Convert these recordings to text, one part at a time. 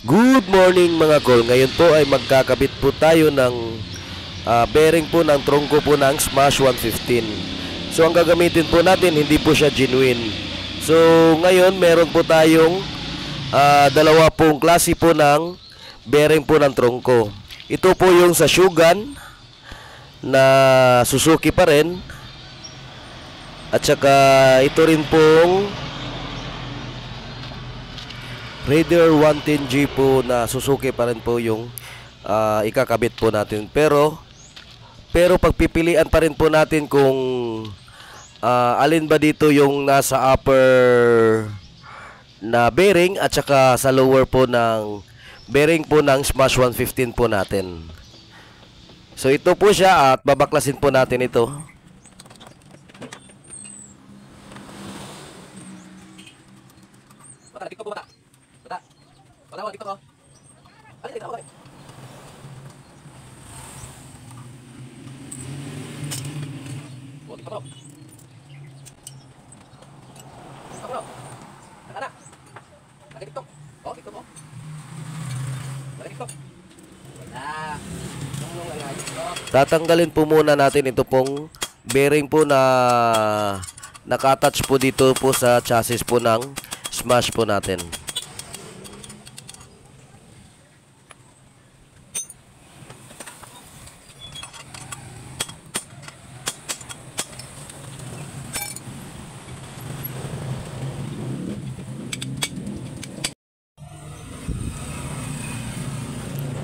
Good morning mga kol. Ngayon po ay magkakabit po tayo ng bearing po ng trungko po ng Smash 115. So ang gagamitin po natin hindi po siya genuine. So ngayon meron po tayong dalawa pong klase po ng bearing po ng trungko. Ito po yung sa Shogun na Suzuki pa rin. At saka ito rin pong Raider 110G po na Suzuki pa rin po yung ikakabit po natin. Pero pagpipilian pa rin po natin kung alin ba dito yung nasa upper na bearing at saka sa lower po ng bearing po ng Smash 115 po natin. So ito po siya at babaklasin po natin ito. Dito po bata. Bata. Bata, dito ko. Ano dito ako? Oh, dito ko. Dito ko. Nakana. Nakadito. Oh, dito mo. Nakadito. Wala. Tatanggalin po muna natin ito pong bearing po na naka-attach po dito po sa chassis po ng Smash po natin.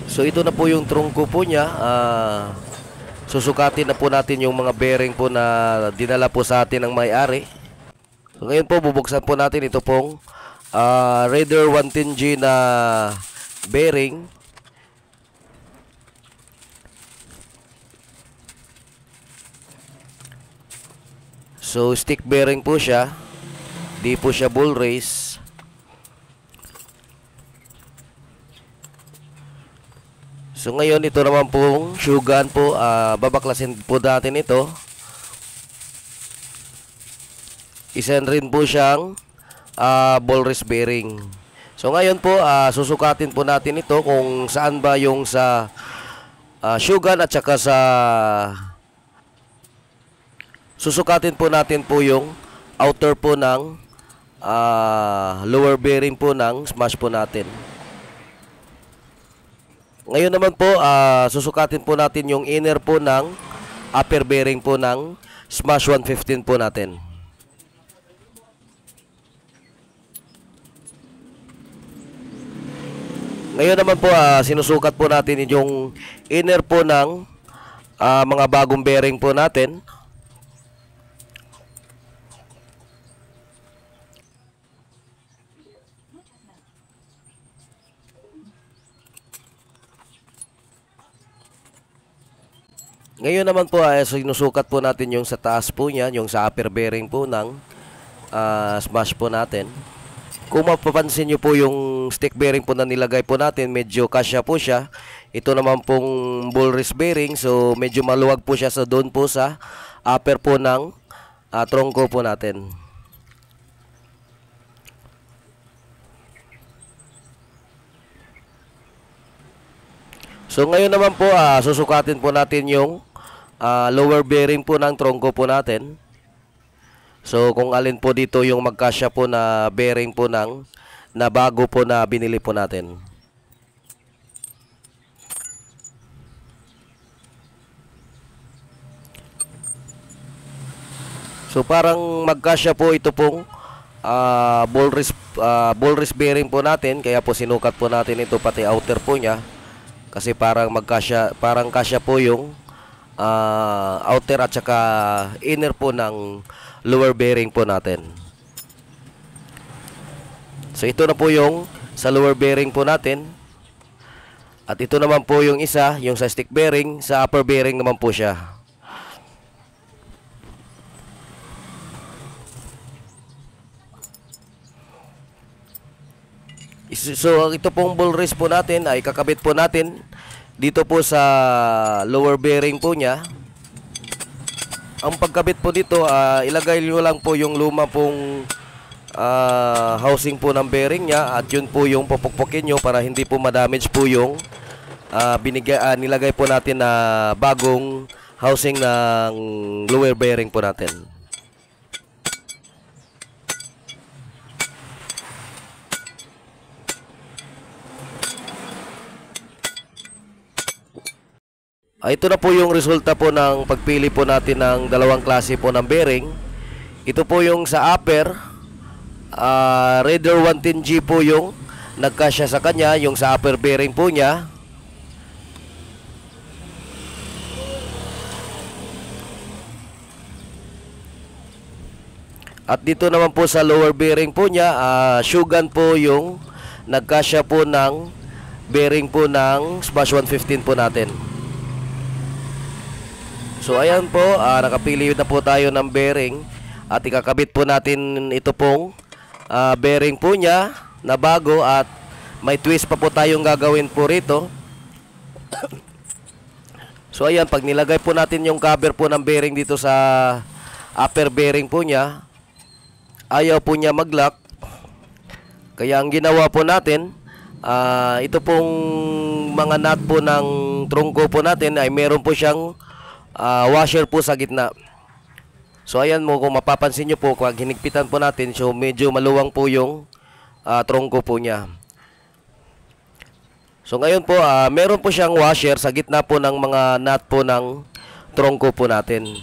So ito na po yung trungko po niya. Susukatin na po natin yung mga bearing po na dinala po sa atin ng may-ari. So ngayon po bubuksan po natin ito pong Raider 110G na bearing. So stick bearing po siya. Di po siya bull race. So ngayon ito naman pong Shogun po, babaklasin po natin ito. Isa rin po siyang ball race bearing. So ngayon po susukatin po natin ito kung saan ba yung sa Shogun at saka sa susukatin po natin po yung outer po ng lower bearing po ng Smash po natin. Ngayon naman po susukatin po natin yung inner po ng upper bearing po ng Smash 115 po natin. Ngayon naman po sinusukat po natin yung inner po ng mga bagong bearing po natin. Ngayon naman po sinusukat po natin yung sa taas po niya, yung sa upper bearing po ng Smash po natin. Kung mapapansin nyo po yung stick bearing po na nilagay po natin, medyo kasya po siya. Ito naman pong bull race bearing, so medyo maluwag po siya sa doon po sa upper po ng trungko po natin. So ngayon naman po susukatin po natin yung lower bearing po ng trungko po natin. So kung alin po dito yung magkasya po na bearing po ng na bago po na binili po natin. So parang magkasya po ito pong ball race bearing po natin, kaya po sinukat po natin ito pati outer po niya kasi parang magkasya, parang kasya po yung outer at saka inner po ng lower bearing po natin. So ito na po yung sa lower bearing po natin. At ito naman po yung isa, yung sa stick bearing, sa upper bearing naman po siya. So ito pong bull race po natin ay kakabit po natin dito po sa lower bearing po niya. Ang pagkabit po dito, ilagay nyo lang po yung luma pong housing po ng bearing niya, at yun po yung pupukpukin nyo para hindi po ma-damage po yung nilagay po natin na bagong housing ng lower bearing po natin. Ito na po yung resulta po ng pagpili po natin ng dalawang klase po ng bearing. Ito po yung sa upper, Raider 110G po yung nagkasya sa kanya, yung sa upper bearing po niya. At dito naman po sa lower bearing po niya, Shogun po yung nagkasya po ng bearing po ng Smash 115 po natin. So ayan po, nakapili na po tayo ng bearing at ikakabit po natin ito pong bearing po niya na bago, at may twist pa po tayong gagawin po rito. So ayan, pag nilagay po natin yung cover po ng bearing dito sa upper bearing po niya, ayaw po niya mag-lock. Kaya ang ginawa po natin, ito pong mga nut po ng trungko po natin ay meron po siyang washer po sa gitna. So ayan mo, kung mapapansin nyo po, pag hinigpitan po natin, so medyo maluwang po yung trungko po niya. So ngayon po, meron po siyang washer sa gitna po ng mga nut po ng trungko po natin.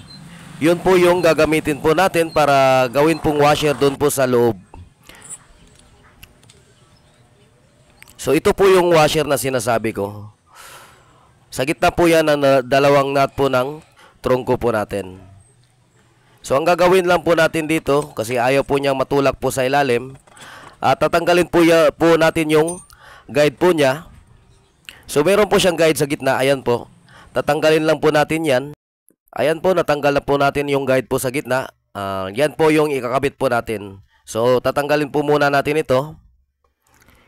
Yun po yung gagamitin po natin para gawin pong washer doon po sa loob. So ito po yung washer na sinasabi ko. Sa gitna po yan ng dalawang nut po ng trungko po natin. So ang gagawin lang po natin dito, kasi ayaw po niyang matulak po sa ilalim, tatanggalin po natin yung guide po niya. So meron po siyang guide sa gitna, ayan po. Tatanggalin lang po natin yan. Ayan po, natanggal na po natin yung guide po sa gitna. Yan po yung ikakabit po natin. So tatanggalin po muna natin ito.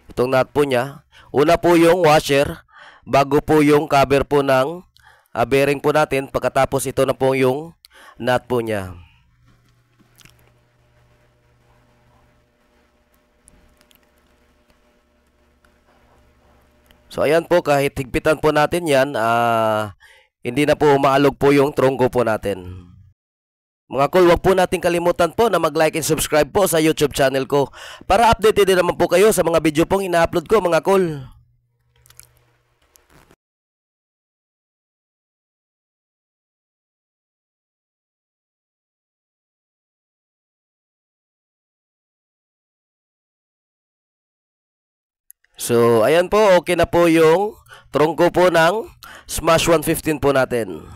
Itong nut po niya. Una po yung washer, bago po yung cover po ng bearing po natin. Pagkatapos ito na po yung nut po niya. So ayan po, kahit higpitan po natin yan, hindi na po umaalog po yung trungko po natin. Mga cool, wag po natin kalimutan po na mag-like and subscribe po sa YouTube channel ko para updated din naman po kayo sa mga video pong ina-upload ko, mga cool. So, ayan po, okay na po yung trungko po ng Smash 115 po natin.